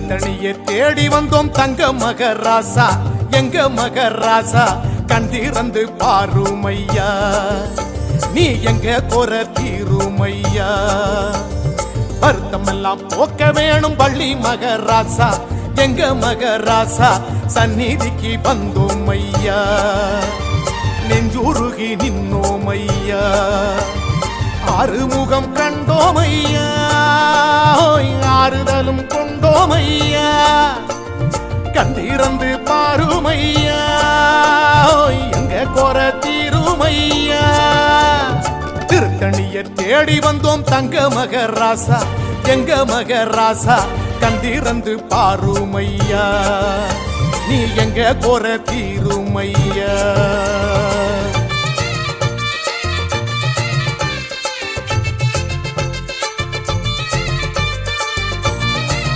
திருத்தணியை தேடி வந்தோம் தங்க மகராசா எங்க மகராசா கண் திறந்து பாருமையா நீ எங்க குற தீருமையா வருத்தமெல்லாம் போக்க வேணும் பள்ளி மகராசா எங்க மகராசா சந்நிதிக்கு வந்தோம் ஐயா நெஞ்சுருகி நின்னோம் ஐயா ஆறுமுகம் கண்டோம் ஐயா ஆறுதலும் கொண்டோம் ஐயா கண்டிறந்து பாருமையா எங்க குற தீருமையா திருத்தணியை தேடி வந்தோம் தங்க மகராசா எங்க மகராசா கண்டிறந்து பாருமையா நீ எங்க குற தீருமையா